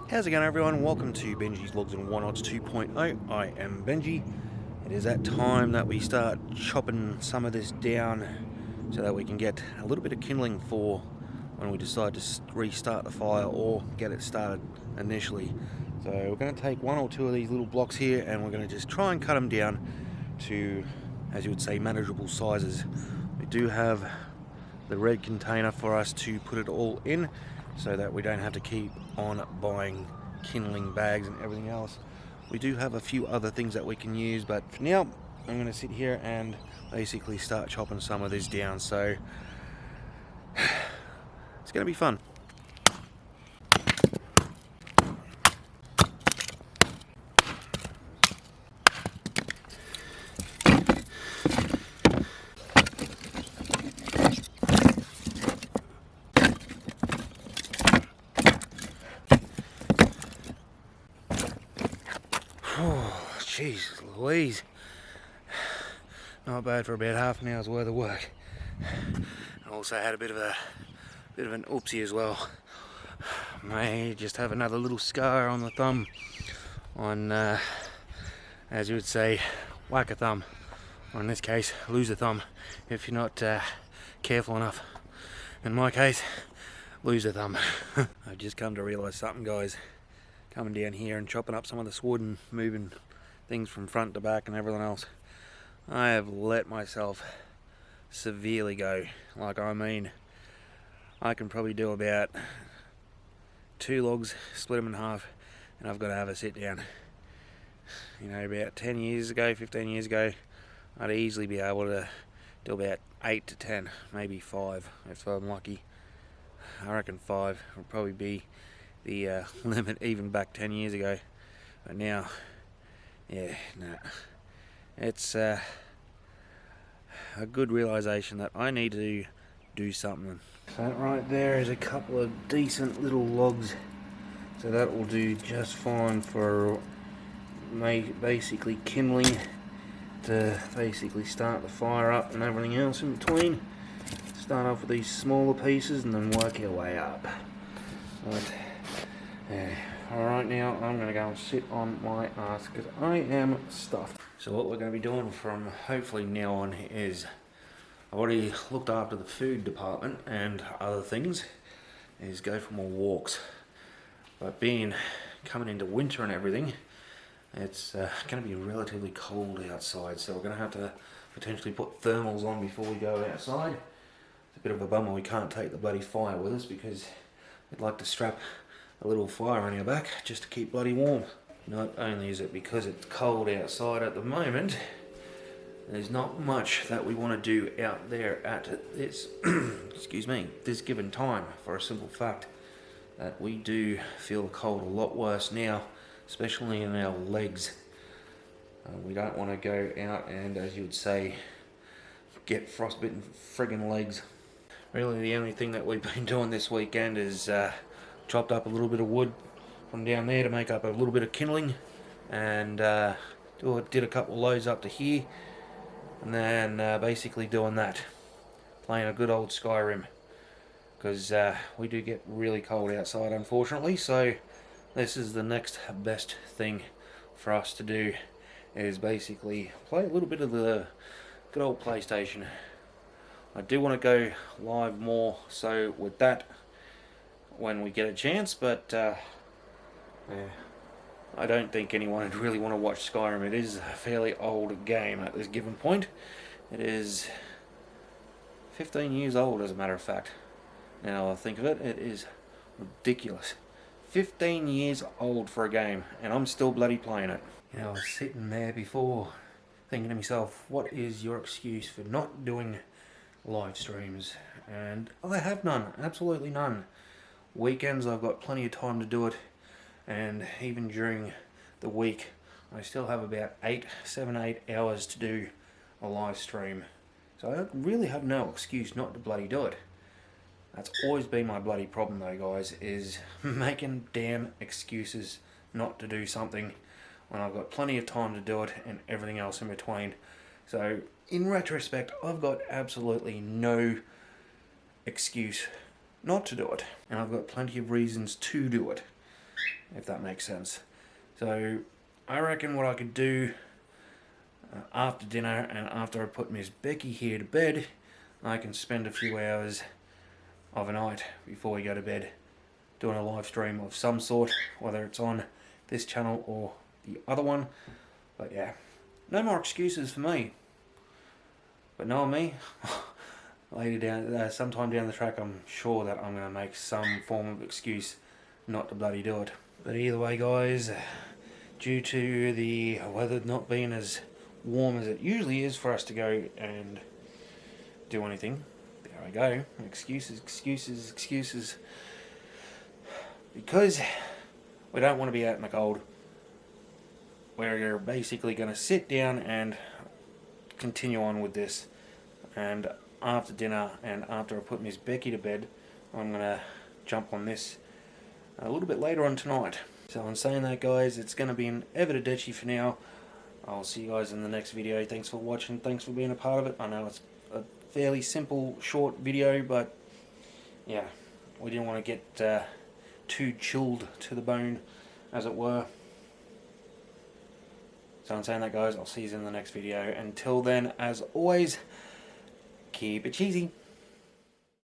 How's it going, everyone? Welcome to Benji's Logs and Whatnots 2.0. I am Benji. It is that time that we start chopping some of this down so that we can get a little bit of kindling for when we decide to restart the fire or get it started initially. So we're going to take one or two of these little blocks here and we're going to just try and cut them down to, as you would say, manageable sizes. We do have the red container for us to put it all in, so that we don't have to keep on buying kindling bags and everything else. We do have a few other things that we can use, but for now I'm going to sit here and basically start chopping some of this down, so it's going to be fun. Oh, jeez Louise. Not bad for about half an hour's worth of work. I also had a bit of an oopsie as well. May just have another little scar on the thumb, on as you would say, whack a thumb, or in this case, lose a thumb if you're not careful enough. In my case, lose a thumb. I've just come to realise something, guys. Coming down here and chopping up some of this wood and moving things from front to back and everything else, I have let myself severely go. Like, I mean, I can probably do about 2 logs, split them in half, and I've got to have a sit down. You know, about 10 years ago, 15 years ago, I'd easily be able to do about 8 to 10, maybe 5 if I'm lucky. I reckon 5 would probably be the limit even back 10 years ago. But now, yeah, nah. It's a good realisation that I need to do something. So that right there is a couple of decent little logs, so that will do just fine for basically kindling to basically start the fire up and everything else in between. Start off with these smaller pieces and then work our way up. But yeah, alright, now I'm going to go and sit on my ass because I am stuffed. So what we're going to be doing from hopefully now on is, I've already looked after the food department and other things, is go for more walks. But coming into winter and everything, it's going to be relatively cold outside, so we're going to have to potentially put thermals on before we go outside. It's a bit of a bummer we can't take the bloody fire with us, because we'd like to strap a little fire on your back just to keep bloody warm. Not only is it because it's cold outside at the moment, there's not much that we want to do out there at this excuse me, this given time, for a simple fact that we do feel the cold a lot worse now, especially in our legs. We don't want to go out and, as you would say, get frostbitten friggin' legs. Really the only thing that we've been doing this weekend is chopped up a little bit of wood from down there to make up a little bit of kindling, and did a couple of loads up to here, and then basically doing that, playing a good old Skyrim, because we do get really cold outside, unfortunately. So this is the next best thing for us to do, is basically play a little bit of the good old PlayStation. I do want to go live more so with that when we get a chance, but yeah, I don't think anyone would really want to watch Skyrim. It is a fairly old game at this given point. It is 15 years old, as a matter of fact. Now I think of it, it is ridiculous. 15 years old for a game, and I'm still bloody playing it. You know, I was sitting there before thinking to myself, what is your excuse for not doing live streams? And I have none, absolutely none. Weekends I've got plenty of time to do it, and even during the week I still have about 7, 8 hours to do a live stream. So I really have no excuse not to bloody do it. That's always been my bloody problem though, guys, is making damn excuses not to do something when I've got plenty of time to do it and everything else in between. So in retrospect, I've got absolutely no excuse not to do it, and I've got plenty of reasons to do it. if that makes sense. So I reckon what I could do after dinner and after I put Miss Becky here to bed, I can spend a few hours of a night before we go to bed doing a live stream of some sort, whether it's on this channel or the other one. But yeah, no more excuses for me. But knowing me, later down, sometime down the track, I'm sure that I'm going to make some form of excuse not to bloody do it. But either way, guys, due to the weather not being as warm as it usually is for us to go and do anything, there I go, excuses, excuses, excuses. Because we don't want to be out in the cold, we're basically going to sit down and continue on with this. And after dinner and after I put Miss Becky to bed, I'm going to jump on this a little bit later on tonight. So in saying that, guys, it's going to be an Evidently for now. I'll see you guys in the next video. Thanks for watching, thanks for being a part of it. I know it's a fairly simple, short video, but yeah, we didn't want to get too chilled to the bone, as it were. So in saying that, guys, I'll see you in the next video. Until then, as always, keep it cheesy.